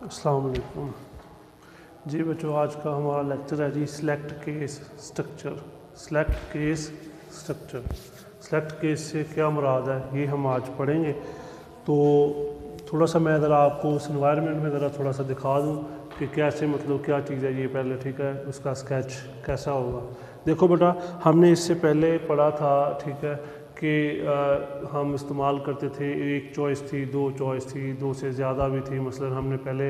अस्सलाम वालेकुम जी बच्चों, आज का हमारा लेक्चर है जी select case structure. Select case structure, select case से क्या मुराद है ये हम आज पढ़ेंगे। तो थोड़ा सा मैं ज़रा आपको उस एनवायरनमेंट में ज़रा थोड़ा सा दिखा दूँ कि कैसे मतलब क्या चीज़ है ये पहले, ठीक है, उसका स्केच कैसा होगा। देखो बेटा, हमने इससे पहले पढ़ा था, ठीक है, कि हम इस्तेमाल करते थे, एक चॉइस थी, दो चॉइस थी, दो से ज़्यादा भी थी। मसलन हमने पहले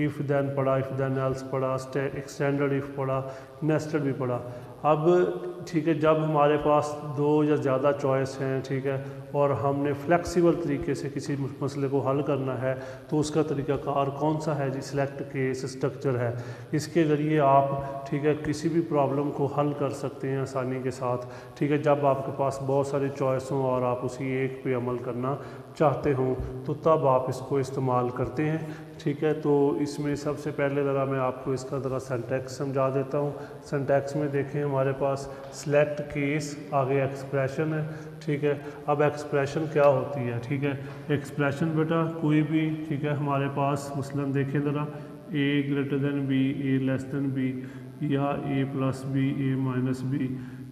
इफ़ देन पढ़ा, इफ़ देन एल्स पढ़ा, एक्सटेंडेड इफ़ पढ़ा, नेस्टेड भी पढ़ा। अब ठीक है, जब हमारे पास दो या ज़्यादा चॉइस हैं, ठीक है, और हमने फ्लेक्सिबल तरीके से किसी मसले को हल करना है, तो उसका तरीक़ाकार कौन सा है जी? सिलेक्ट केस स्ट्रक्चर है। इसके ज़रिए आप, ठीक है, किसी भी प्रॉब्लम को हल कर सकते हैं आसानी के साथ, ठीक है। जब आपके पास बहुत सारी चॉइस हों और आप उसी एक पे अमल करना चाहते हों, तो तब आप इसको इस्तेमाल करते हैं, ठीक है। तो इसमें सबसे पहले ज़रा मैं आपको इसका ज़रा सिंटैक्स समझा देता हूँ। सिंटैक्स में देखें, हमारे पास सिलेक्ट केस, आगे एक्सप्रेशन है, ठीक है। अब एक्सप्रेशन क्या होती है, ठीक है। एक्सप्रेशन बेटा कोई भी, ठीक है, हमारे पास मसलन देखें ज़रा, ए ग्रेटर देन बी, ए लेस देन बी, या ए प्लस बी, ए माइनस बी,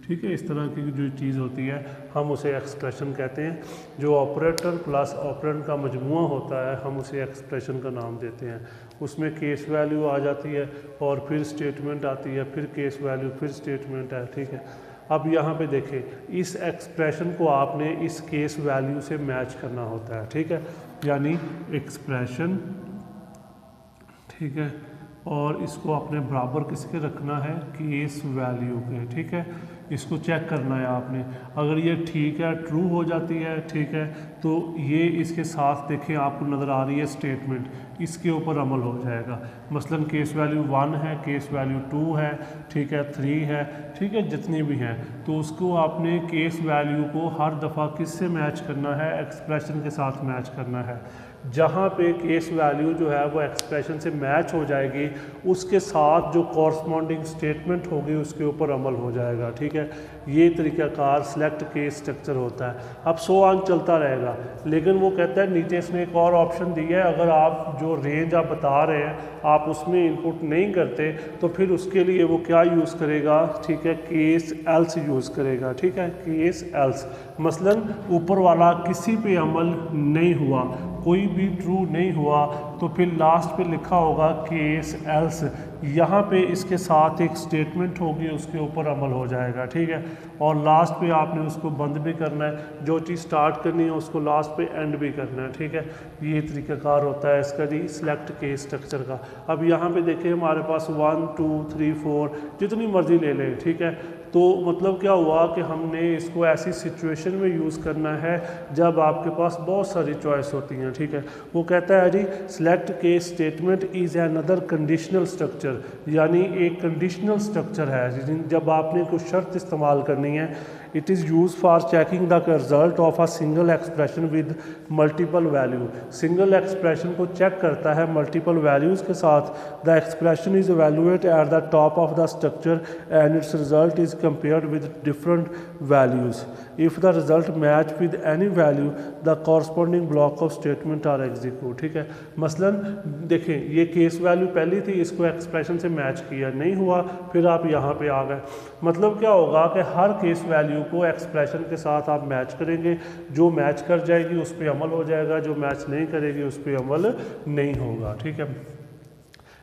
ठीक है। इस तरह की जो चीज़ होती है हम उसे एक्सप्रेशन कहते हैं। जो ऑपरेटर प्लस ऑपरेंड का मजमूआ होता है, हम उसे एक्सप्रेशन का नाम देते हैं। उसमें केस वैल्यू आ जाती है और फिर स्टेटमेंट आती है, फिर केस वैल्यू, फिर स्टेटमेंट है, ठीक है। अब यहाँ पे देखें, इस एक्सप्रेशन को आपने इस केस वैल्यू से मैच करना होता है, ठीक है। यानी एक्सप्रेशन, ठीक है, और इसको अपने बराबर किसके रखना है? केस वैल्यू के, ठीक है। इसको चेक करना है आपने, अगर ये ठीक है, ट्रू हो जाती है, ठीक है, तो ये इसके साथ देखें, आपको नज़र आ रही है स्टेटमेंट, इसके ऊपर अमल हो जाएगा। मसलन केस वैल्यू 1 है, केस वैल्यू 2 है, ठीक है, 3 है, ठीक है, जितनी भी हैं, तो उसको आपने केस वैल्यू को हर दफ़ा किससे मैच करना है? एक्सप्रेशन के साथ मैच करना है। जहाँ पे केस वैल्यू जो है वो एक्सप्रेशन से मैच हो जाएगी, उसके साथ जो कॉरस्पॉन्डिंग स्टेटमेंट होगी उसके ऊपर अमल हो जाएगा, ठीक है। ये तरीक़ाकार सिलेक्ट केस स्ट्रक्चर होता है। अब 100 अंक चलता रहेगा, लेकिन वो कहता है नीचे इसने एक और ऑप्शन दिया है, अगर आप जो रेंज आप बता रहे हैं आप उसमें इनपुट नहीं करते, तो फिर उसके लिए वो क्या यूज़ करेगा? ठीक है, केस एल्स यूज़ करेगा, ठीक है, केस एल्स। मसलन ऊपर वाला किसी पे अमल नहीं हुआ, कोई भी ट्रू नहीं हुआ, तो फिर लास्ट पे लिखा होगा केस एल्स। यहाँ पे इसके साथ एक स्टेटमेंट होगी, उसके ऊपर अमल हो जाएगा, ठीक है। और लास्ट पे आपने उसको बंद भी करना है, जो चीज़ स्टार्ट करनी है उसको लास्ट पे एंड भी करना है, ठीक है। ये तरीक़ाकार होता है इसका जी सिलेक्ट केस स्ट्रक्चर का। अब यहाँ पे देखिए, हमारे पास 1 2 3 4 जितनी मर्जी ले लें, ठीक है। तो मतलब क्या हुआ कि हमने इसको ऐसी सिचुएशन में यूज़ करना है जब आपके पास बहुत सारी चॉइस होती हैं, ठीक है। वो कहता है जी select case statement is another conditional structure, यानी एक कंडीशनल स्ट्रक्चर है जब आपने कुछ शर्त इस्तेमाल करनी है। It is use for checking the result of a single expression with multiple value. Single expression को चेक करता है मल्टीपल वैल्यूज़ के साथ। The expression is evaluate at the top of the structure and it's result is compared with different values. If the result match with any value, the corresponding block of statement are execute, ठीक है। मसलन देखें, ये case value पहली थी, इसको expression से match किया, नहीं हुआ, फिर आप यहाँ पे आ गए। मतलब क्या होगा कि हर केस वैल्यू को एक्सप्रेशन के साथ आप मैच करेंगे, जो मैच कर जाएगी उस पर अमल हो जाएगा, जो मैच नहीं करेगी उस पर अमल नहीं होगा, ठीक है।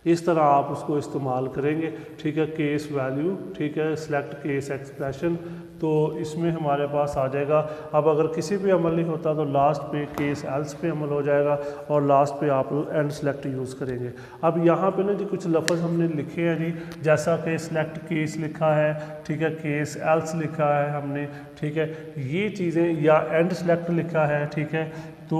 इस तरह आप उसको इस्तेमाल करेंगे, ठीक है, केस वैल्यू, ठीक है, सिलेक्ट केस एक्सप्रेशन। तो इसमें हमारे पास आ जाएगा। अब अगर किसी पे अमल नहीं होता तो लास्ट पे केस एल्स पे अमल हो जाएगा और लास्ट पे आप एंड सेलेक्ट यूज़ करेंगे। अब यहाँ पे ना जी कुछ लफ्ज़ हमने लिखे हैं जी, जैसा कि सिलेक्ट केस लिखा है, ठीक है, केस एल्स लिखा है हमने, ठीक है, ये चीज़ें, या एंड सेलेक्ट लिखा है, ठीक है। तो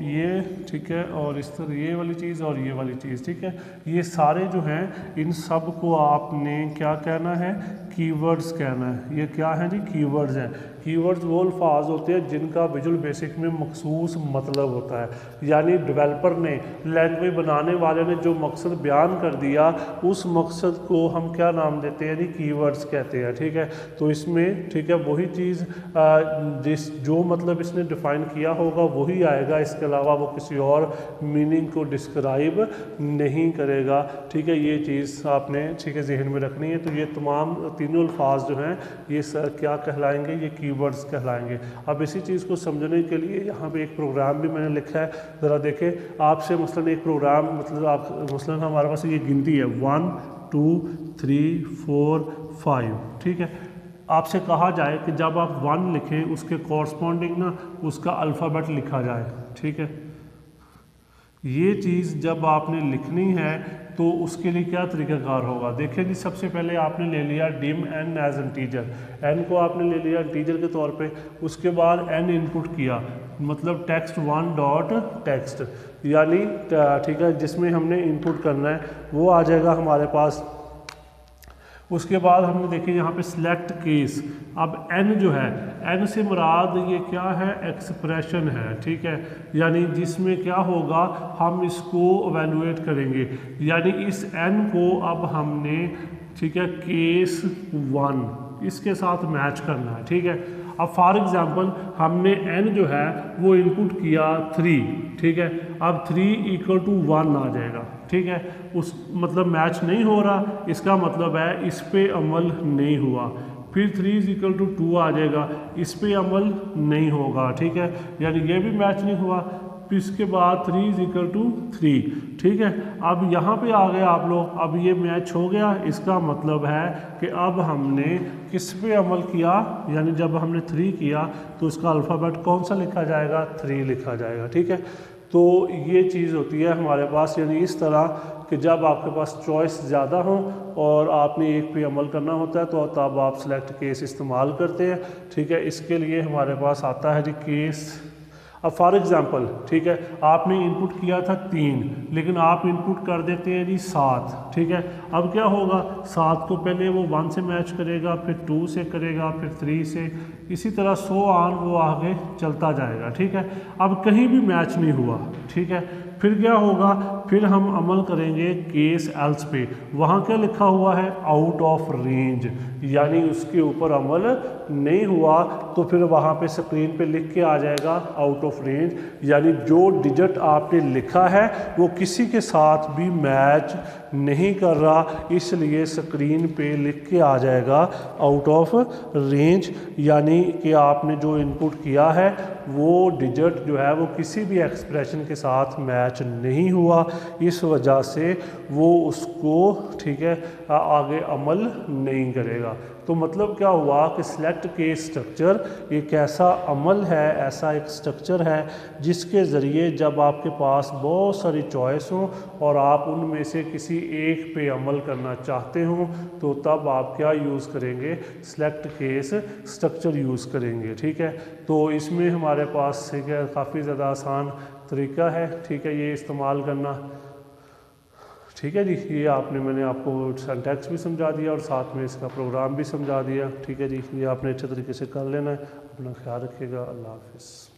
ये ठीक है, और इस तरह ये वाली चीज़ और ये वाली चीज़, ठीक है। ये सारे जो हैं इन सब को आपने क्या कहना है? कीवर्ड्स कहना है। ये क्या है जी? कीवर्ड्स हैं। कीवर्ड्स वो अल्फाज होते हैं जिनका विजुअल बेसिक में मखसूस मतलब होता है, यानी डेवलपर ने, लैंग्वेज बनाने वाले ने जो मकसद बयान कर दिया उस मकसद को हम क्या नाम देते हैं, यानी कीवर्ड्स कहते हैं। ठीक है, तो इसमें ठीक है वही चीज़ जिस जो मतलब इसने डिफ़ाइन किया होगा वही आएगा, इसके अलावा वो किसी और मीनिंग को डिस्क्राइब नहीं करेगा। ठीक है, ये चीज़ आपने ठीक है जहन में रखनी है। तो ये तमाम तीनों अल्फाज जो हैं ये सर क्या कहलाएंगे, ये कीवर्ड्स कहलाएंगे। अब इसी चीज़ को समझने के लिए यहाँ पे एक प्रोग्राम भी मैंने लिखा है, ज़रा देखें। आपसे मसलन एक प्रोग्राम मतलब आप मसलन हमारे पास ये गिनती है 1 2 3 4 5। ठीक है, आपसे कहा जाए कि जब आप 1 लिखें उसके कॉरस्पॉन्डिंग ना उसका अल्फ़ाबेट लिखा जाए। ठीक है, ये चीज़ जब आपने लिखनी है तो उसके लिए क्या तरीक़ाकार होगा। देखिए जी, सबसे पहले आपने ले लिया dim n as integer, n को आपने ले लिया इंटीजर के तौर पे, उसके बाद एन इनपुट किया, मतलब टेक्स्ट 1 डॉट टेक्स्ट, यानी ठीक है जिसमें हमने इनपुट करना है वो आ जाएगा हमारे पास। उसके बाद हमने देखिए यहाँ पे सिलेक्ट केस। अब एन जो है, एन से मुराद ये क्या है, एक्सप्रेशन है। ठीक है, यानी जिसमें क्या होगा हम इसको एवेलुएट करेंगे, यानी इस एन को अब हमने ठीक है केस 1 इसके साथ मैच करना है। ठीक है, अब फॉर एग्जांपल हमने एन जो है वो इनपुट किया 3। ठीक है, अब 3 इक्वल टू 1 आ जाएगा। ठीक है, उस मतलब मैच नहीं हो रहा, इसका मतलब है इस पे अमल नहीं हुआ। फिर 3 इज इक्वल टू 2 आ जाएगा, इस पे अमल नहीं होगा। ठीक है, यानी ये भी मैच नहीं हुआ। फिर इसके बाद 3 इज इक्वल टू 3। ठीक है, अब यहाँ पे आ गए आप लोग, अब ये मैच हो गया, इसका मतलब है कि अब हमने किस पे अमल किया, यानी जब हमने 3 किया तो उसका अल्फ़ाबेट कौन सा लिखा जाएगा, 3 लिखा जाएगा। ठीक है, तो ये चीज़ होती है हमारे पास, यानी इस तरह कि जब आपके पास चॉइस ज़्यादा हो और आपने एक पे अमल करना होता है तो तब आप सेलेक्ट केस इस्तेमाल करते हैं। ठीक है, इसके लिए हमारे पास आता है जी केस। अब फॉर एग्ज़ाम्पल ठीक है आपने इनपुट किया था 3, लेकिन आप इनपुट कर देते हैं जी 7। ठीक है, अब क्या होगा, 7 को पहले वो 1 से मैच करेगा, फिर 2 से करेगा, फिर 3 से, इसी तरह सो ऑन वो आगे चलता जाएगा। ठीक है, अब कहीं भी मैच नहीं हुआ। ठीक है, फिर क्या होगा, फिर हम अमल करेंगे केस एल्स पे। वहाँ क्या लिखा हुआ है, आउट ऑफ रेंज, यानी उसके ऊपर अमल नहीं हुआ तो फिर वहाँ पे स्क्रीन पे लिख के आ जाएगा आउट ऑफ रेंज, यानी जो डिजिट आपने लिखा है वो किसी के साथ भी मैच नहीं कर रहा, इसलिए स्क्रीन पे लिख के आ जाएगा आउट ऑफ रेंज, यानी कि आपने जो इनपुट किया है वो डिजिट जो है वो किसी भी एक्सप्रेशन के साथ मैच नहीं हुआ, इस वजह से वो उसको ठीक है आगे अमल नहीं करेगा। तो मतलब क्या हुआ कि सिलेक्ट केस स्ट्रक्चर एक ऐसा अमल है, ऐसा एक स्ट्रक्चर है जिसके ज़रिए जब आपके पास बहुत सारी चॉइस हो और आप उनमें से किसी एक पे अमल करना चाहते हो तो तब आप क्या यूज़ करेंगे, सिलेक्ट केस स्ट्रक्चर यूज़ करेंगे। ठीक है, तो इसमें हमारे पास ठीक है काफ़ी ज़्यादा आसान तरीका है। ठीक है, ये इस्तेमाल करना। ठीक है जी, ये मैंने आपको सिंटैक्स भी समझा दिया और साथ में इसका प्रोग्राम भी समझा दिया। ठीक है जी, ये आपने अच्छे तरीके से कर लेना है। अपना ख्याल रखिएगा। अल्लाह हाफिज़।